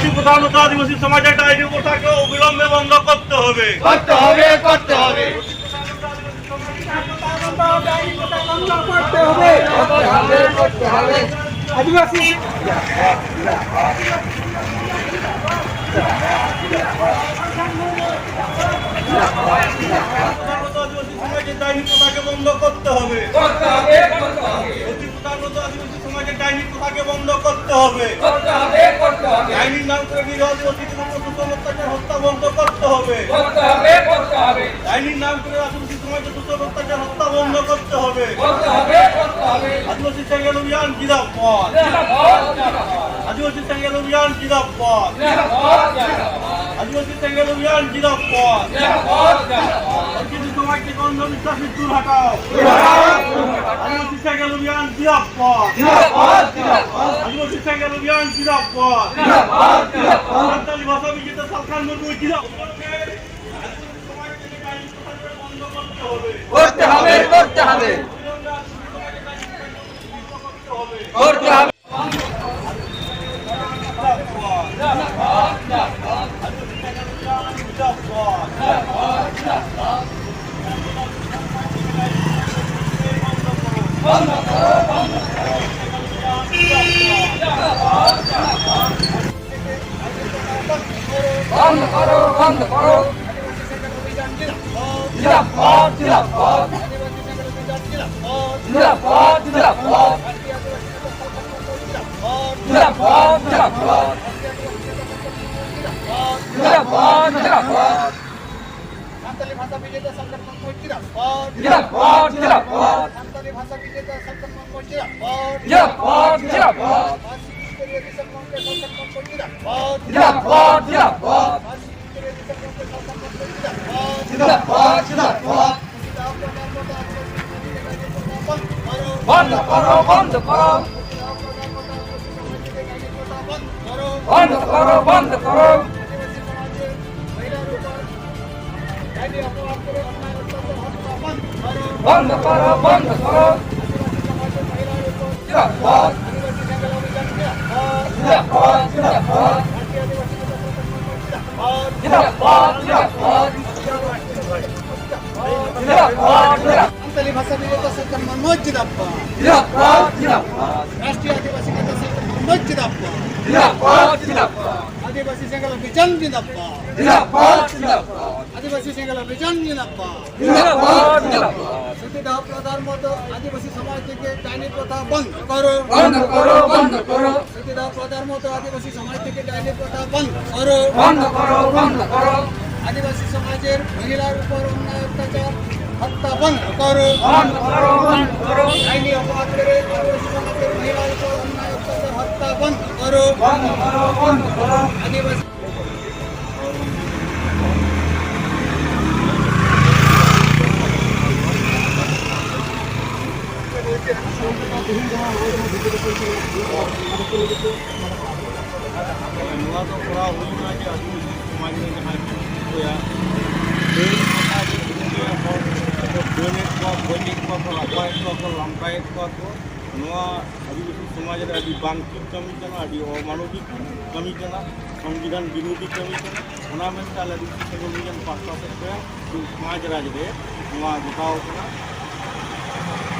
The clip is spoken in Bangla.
অতি প্রধানত আদিবাসী সমাজের ডাইনি প্রথাকে অবিলম্বে বন্ধ করতে হবে। আদিবাসী সমাজের ডাইনি প্রথাকে বন্ধ করতে হবে। অতি প্রধানত আদিবাসী সমাজের ডাইনি প্রথাকে বন্ধ করতে হবে। ডাইনির নাম করে নিরীহ আদিবাসী অত্যাচার হত্যা বন্ধ করতে হবে। ডাইনির নাম করে আদিবাসী সমাজের দূষণ অত্যাচার হত্যা বন্ধ করতে হবে। আদিবাসী সেঙ্গেল অভিযান জিন্দাবাদ। আদিবাসী সেঙ্গেল অভিযান জিন্দাবাদ। আদিবাসী সেঙ্গেল অভিযান জিন্দাবাদ। আদিবাসী সমাজ থেকে অন্ধবিশ্বাসের দূর হটাও। আদিবাসী সেঙ্গেল অভিযান জিন্দাবাদ। আদিবাসী সেঙ্গেল অভিযান জিন্দাবাদ। সাঁওতালি ভাষা বিজেতা সরকার মুর্মু জিন্দাবাদ। করতে হবে করতে হবে করতে হবে। বন্ধ করো বন্ধ করো। জিন্দাবাদ জিন্দাবাদ জিন্দাবাদ জিন্দাবাদ জিন্দাবাদ জিন্দাবাদ জিন্দাবাদ জিন্দাবাদ। সাঁওতালি ভাষা বিজেতা সরকার মুর্মু জিন্দাবাদ। জিন্দাবাদ জিন্দাবাদ সাঁওতালি ভাষা বিজেতা সরকার মুর্মু জিন্দাবাদ। জিন্দাবাদ জিন্দাবাদ জিন্দাবাদ জিন্দাবাদ জিন্দাবাদ জিন্দাবাদ। বন্ধ করো বন্ধ করো বন্ধ করো বন্ধ করো। বন্ধ করো বন্ধ করো। জিন্দাবাদ জিন্দাবাদ জিন্দাবাদ জিন্দাবাদ জিন্দাবাদ জিন্দাবাদ। সাঁওতালি ভাষা বিজেতা সরকার মুর্মু জিন্দাবাদ। জিন্দাবাদ জিন্দাবাদ রাষ্ট্রীয় আদিবাসী নেতা সরকার মুর্মু জিন্দাবাদ। জিন্দাবাদ জিন্দাবাদ আদিবাসী সেঙ্গেল অভিযান জিন্দাবাদ। জিন্দাবাদ জিন্দাবাদ আদিবাসী সেঙ্গেল অভিযান জিন্দাবাদ। জিন্দাবাদ জিন্দাবাদ। সতীদাহ প্রথার মতো আদিবাসী সমাজ থেকে ডাইনি প্রথা বন্ধ করো। বন্ধ করো বন্ধ করো সতীদাহ প্রথার মতো আদিবাসী সমাজ থেকে ডাইনি প্রথা বন্ধ করো। বন্ধ করো বন্ধ করো আদিবাসী সমাজের মহিলার উপর অন্যায় অত্যাচার হত্যা বন্ধ করো। বন্ধ করো বন্ধ করো ডাইনি অপরাধ করে আদিবাসী সমাজের মহিলার উপর অন্যায় অত্যাচার হত্যা বন্ধ করো। বন্ধ করো বন্ধ করো। আদিবাসী ᱱᱚᱣᱟ ᱫᱚ ᱠᱚᱨᱟᱣ ᱦᱩᱭᱱᱟ ᱡᱮ ᱟᱹᱫᱤᱵᱟᱹᱥᱤ ᱥᱚᱢᱟᱡᱽ ᱨᱮ ᱡᱟᱦᱟᱸᱭ ᱠᱚᱭᱟ ᱰᱟᱹᱱᱮᱫ ᱠᱚᱣᱟ ᱜᱚᱡᱮᱫ ᱠᱚᱣᱟ ᱠᱚ ᱞᱟᱯᱟᱭᱮᱫ ᱠᱚᱣᱟ ᱠᱚ ᱞᱟᱢᱴᱟᱭᱮᱫ ᱠᱚᱣᱟ ᱠᱚ ᱱᱚᱣᱟ ᱟᱹᱫᱤᱵᱟᱹᱥᱤ ᱥᱚᱢᱟᱡᱽ ᱨᱮ ᱟᱹᱰᱤ ᱵᱟᱝ ᱴᱷᱤᱠ ᱠᱟᱹᱢᱤ ᱠᱟᱱᱟ, ᱟᱹᱰᱤ ᱚᱢᱟᱱᱚᱵᱤᱠ ᱠᱟᱹᱢᱤ ᱠᱟᱱᱟ, ᱥᱚᱝᱵᱤᱫᱷᱟᱱ ᱵᱤᱨᱳধী ᱠᱟᱹᱢᱤ ᱠᱟᱱᱟ। ᱚᱱᱟ ᱢᱮᱱᱛᱮ ᱟᱞᱮ ᱟᱹᱫᱤᱵᱟᱹᱥᱤ ᱥᱮᱸᱜᱮᱞ ᱚᱵᱷᱤᱡᱟᱱ ᱯᱟᱦᱴᱟ ᱥᱮᱫ ᱠᱷᱚᱱ ᱥᱚᱢᱟᱡᱽ ᱨᱟᱡᱽ ᱨᱮ ᱱᱚᱣᱟ ᱜᱚᱴᱟᱣ ᱠᱟᱱᱟ।